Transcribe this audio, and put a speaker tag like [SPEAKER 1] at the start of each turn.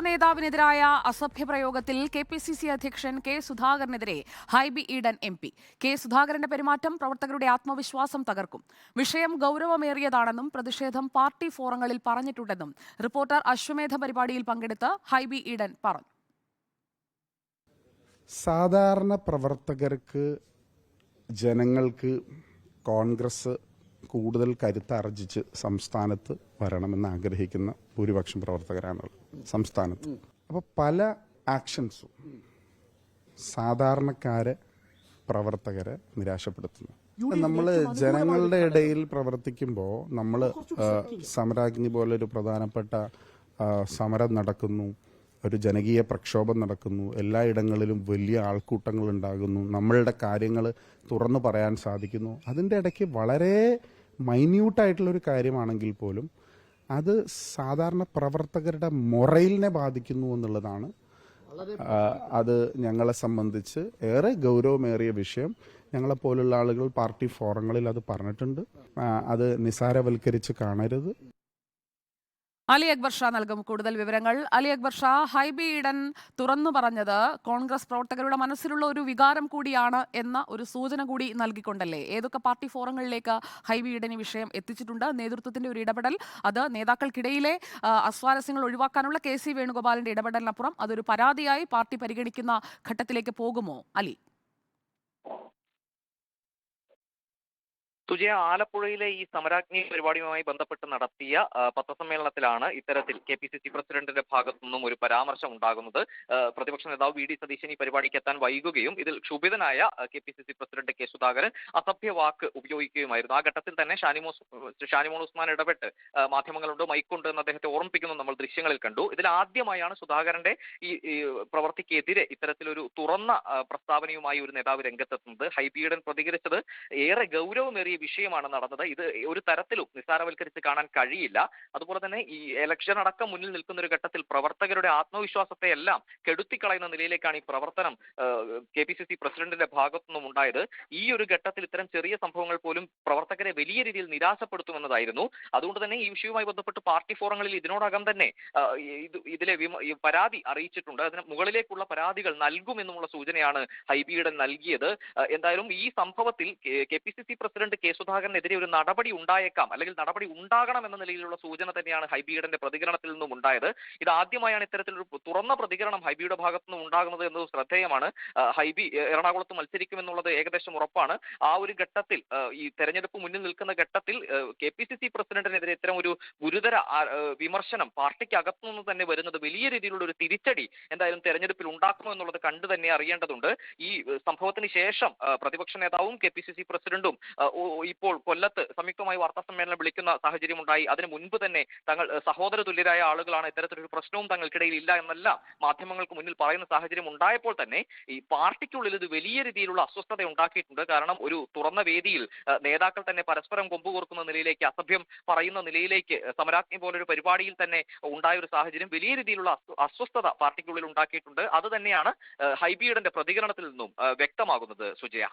[SPEAKER 1] നേതാവിനെതിരായ അസഭ്യപ്രയോഗത്തിൽ കെ.പി.സി.സി അധ്യക്ഷൻ കെ സുധാകരനെതിരെ ഹൈബി ഈഡൻ എം.പി. കെ സുധാകരന്റെ പെരുമാറ്റം പ്രവർത്തകരുടെ ആത്മവിശ്വാസം തകർക്കും. വിഷയം ഗൌരവമേറിയതാണെന്നും പ്രതിഷേധം പാർട്ടി ഫോറങ്ങളിൽ പറഞ്ഞിട്ടുണ്ടെന്നും റിപ്പോർട്ടർ അശ്വമേധ പരിപാടിയിൽ പങ്കെടുത്ത് ഹൈബി ഈഡൻ പറഞ്ഞു.
[SPEAKER 2] സാധാരണ പ്രവർത്തകർക്ക്, ജനങ്ങൾക്ക് കോൺഗ്രസ് കൂടുതൽ കരുത്താർജിച്ച് സംസ്ഥാനത്ത് വരണമെന്ന് ആഗ്രഹിക്കുന്ന ഭൂരിപക്ഷം പ്രവർത്തകരാണുള്ളത് സംസ്ഥാനത്ത്. അപ്പോൾ പല ആക്ഷൻസും സാധാരണക്കാരെ, പ്രവർത്തകരെ നിരാശപ്പെടുത്തുന്നു. നമ്മൾ ജനങ്ങളുടെ ഇടയിൽ പ്രവർത്തിക്കുമ്പോൾ നമ്മൾ സമരാഗ്നി പോലൊരു പ്രധാനപ്പെട്ട സമരം നടക്കുന്നു, ഒരു ജനകീയ പ്രക്ഷോഭം നടക്കുന്നു, എല്ലായിടങ്ങളിലും വലിയ ആൾക്കൂട്ടങ്ങൾ ഉണ്ടാകുന്നു, നമ്മളുടെ കാര്യങ്ങൾ തുറന്നു പറയാൻ സാധിക്കുന്നു. അതിൻ്റെ ഇടയ്ക്ക് വളരെ മൈന്യൂട്ടായിട്ടുള്ളൊരു കാര്യമാണെങ്കിൽ പോലും അത് സാധാരണ പ്രവർത്തകരുടെ മൊറയിലിനെ ബാധിക്കുന്നു എന്നുള്ളതാണ്. അത് ഞങ്ങളെ സംബന്ധിച്ച് ഏറെ ഗൗരവമേറിയ വിഷയം. ഞങ്ങളെപ്പോലുള്ള ആളുകൾ പാർട്ടി ഫോറങ്ങളിൽ അത് പറഞ്ഞിട്ടുണ്ട്. അത് നിസാരവൽക്കരിച്ച് കാണരുത്.
[SPEAKER 1] അലി അക്ബർ ഷാ നൽകും കൂടുതൽ വിവരങ്ങൾ. അലി അക്ബർ ഷാ, ഹൈബി ഈഡൻ തുറന്നു പറഞ്ഞത് കോൺഗ്രസ് പ്രവർത്തകരുടെ മനസ്സിലുള്ള ഒരു വികാരം കൂടിയാണ് എന്ന ഒരു സൂചന കൂടി നൽകിക്കൊണ്ടല്ലേ? ഏതൊക്കെ പാർട്ടി ഫോറങ്ങളിലേക്ക് ഹൈബി ഈഡൻ ഈ വിഷയം എത്തിച്ചിട്ടുണ്ട്? നേതൃത്വത്തിന്റെ ഒരു ഇടപെടൽ, അത് നേതാക്കൾക്കിടയിലെ അസ്വാരസ്യങ്ങൾ ഒഴിവാക്കാനുള്ള കെ.സി. വേണുഗോപാലിന്റെ ഇടപെടലിനപ്പുറം അതൊരു പരാതിയായി പാർട്ടി പരിഗണിക്കുന്ന ഘട്ടത്തിലേക്ക് പോകുമോ അലി?
[SPEAKER 3] സുജയ, ആലപ്പുഴയിലെ ഈ സമരാഗ്നി പരിപാടിയുമായി ബന്ധപ്പെട്ട് നടത്തിയ പത്രസമ്മേളനത്തിലാണ് ഇത്തരത്തിൽ കെ.പി.സി.സി പ്രസിഡന്റിന്റെ ഭാഗത്തു നിന്നും ഒരു പരാമർശം ഉണ്ടാകുന്നത്. പ്രതിപക്ഷ നേതാവ് വി.ഡി. സതീശൻ ഈ പരിപാടിക്ക് എത്താൻ വൈകുകയും ഇതിൽ ക്ഷുഭിതനായ കെ.പി.സി.സി പ്രസിഡന്റ് കെ സുധാകരൻ അസഭ്യ വാക്ക് ഉപയോഗിക്കുകയുമായിരുന്നു. ആ ഘട്ടത്തിൽ തന്നെ ഷാനിമോൾ ഉസ്മാൻ ഇടപെട്ട് മാധ്യമങ്ങളുണ്ട്, മൈക്കുണ്ട് എന്ന് അദ്ദേഹത്തെ ഓർമ്മിപ്പിക്കുന്നു നമ്മൾ ദൃശ്യങ്ങളിൽ കണ്ടു. ഇതിൽ ആദ്യമായാണ് സുധാകരന്റെ ഈ പ്രവർത്തിക്കെതിരെ ഇത്തരത്തിലൊരു തുറന്ന പ്രസ്താവനയുമായി ഒരു നേതാവ് രംഗത്തെത്തുന്നത്. ഹൈബി ഈഡൻ പ്രതികരിച്ചത് ഏറെ ഗൗരവമേറിയ വിഷയമാണ് നടന്നത്. ഇത് ഒരു തരത്തിലും നിസ്സാരവൽക്കരിച്ച് കാണാൻ കഴിയില്ല. അതുപോലെ തന്നെ ഈ ഇലക്ഷൻ അടക്കം മുന്നിൽ നിൽക്കുന്ന ഒരു ഘട്ടത്തിൽ പ്രവർത്തകരുടെ ആത്മവിശ്വാസത്തെ എല്ലാം കെടുത്തിക്കളയുന്ന നിലയിലേക്കാണ് ഈ പ്രവർത്തനം കെ.പി.സി.സി പ്രസിഡന്റിന്റെ ഭാഗത്തുനിന്നും ഉണ്ടായത്. ഈ ഒരു ഘട്ടത്തിൽ ഇത്തരം ചെറിയ സംഭവങ്ങൾ പോലും പ്രവർത്തകരെ വലിയ രീതിയിൽ നിരാശപ്പെടുത്തുമെന്നതായിരുന്നു. അതുകൊണ്ട് തന്നെ ഈ വിഷയവുമായി ബന്ധപ്പെട്ട് പാർട്ടി ഫോറങ്ങളിൽ ഇതിനോടകം തന്നെ ഇതിലെ പരാതി അറിയിച്ചിട്ടുണ്ട്. അതിന് മുകളിലേക്കുള്ള പരാതികൾ നൽകുമെന്നുമുള്ള സൂചനയാണ് ഹൈബി ഈഡൻ നൽകിയത്. എന്തായാലും ഈ സംഭവത്തിൽ കെ.പി.സി.സി പ്രസിഡന്റ് കെ സുധാകരനെതിരെ ഒരു നടപടി ഉണ്ടായേക്കാം, അല്ലെങ്കിൽ നടപടി ഉണ്ടാകണം എന്ന നിലയിലുള്ള സൂചന തന്നെയാണ് ഹൈബി ഈഡന്റെ പ്രതികരണത്തിൽ നിന്നും ഉണ്ടായത്. ഇത് ആദ്യമായാണ് ഇത്തരത്തിലൊരു തുറന്ന പ്രതികരണം ഹൈബിയുടെ ഭാഗത്തു നിന്നും ഉണ്ടാകുന്നത് എന്നത് ശ്രദ്ധേയമാണ്. ഹൈബി എറണാകുളത്ത് മത്സരിക്കുമെന്നുള്ളത് ഏകദേശം ഉറപ്പാണ്. ആ ഒരു ഘട്ടത്തിൽ, ഈ തെരഞ്ഞെടുപ്പ് മുന്നിൽ നിൽക്കുന്ന ഘട്ടത്തിൽ കെ.പി.സി.സി പ്രസിഡന്റിനെതിരെ ഇത്തരം ഒരു ഗുരുതര വിമർശനം പാർട്ടിക്ക് അകത്തു നിന്ന് തന്നെ വരുന്നത് വലിയ രീതിയിലുള്ള ഒരു തിരിച്ചടി എന്തായാലും തെരഞ്ഞെടുപ്പിൽ ഉണ്ടാക്കുമോ എന്നുള്ളത് കണ്ടു തന്നെ അറിയേണ്ടതുണ്ട്. ഈ സംഭവത്തിന് ശേഷം പ്രതിപക്ഷ നേതാവും കെ.പി.സി.സി പ്രസിഡന്റും ഇപ്പോൾ കൊല്ലത്ത് സംയുക്തമായി വാർത്താ സമ്മേളനം വിളിക്കുന്ന സാഹചര്യം ഉണ്ടായി. അതിന് മുൻപ് തന്നെ തങ്ങൾ സഹോദര തുല്യരായ ആളുകളാണ്, ഇത്തരത്തിലൊരു പ്രശ്നവും തങ്ങൾക്കിടയിൽ ഇല്ല എന്നെല്ലാം മാധ്യമങ്ങൾക്ക് മുന്നിൽ പറയുന്ന സാഹചര്യം ഉണ്ടായപ്പോൾ തന്നെ ഈ പാർട്ടിക്കുള്ളിൽ ഇത് വലിയ രീതിയിലുള്ള അസ്വസ്ഥത ഉണ്ടാക്കിയിട്ടുണ്ട്. കാരണം ഒരു തുറന്ന വേദിയിൽ നേതാക്കൾ തന്നെ പരസ്പരം കൊമ്പുകോർക്കുന്ന നിലയിലേക്ക്, അസഭ്യം പറയുന്ന നിലയിലേക്ക് സമരാഗ്നി പോലൊരു പരിപാടിയിൽ തന്നെ ഉണ്ടായ ഒരു സാഹചര്യം വലിയ രീതിയിലുള്ള അസ്വസ്ഥത പാർട്ടിക്കുള്ളിൽ ഉണ്ടാക്കിയിട്ടുണ്ട്. അത് തന്നെയാണ് ഹൈബി ഈഡന്റെ പ്രതികരണത്തിൽ നിന്നും വ്യക്തമാകുന്നത്. സുജയ.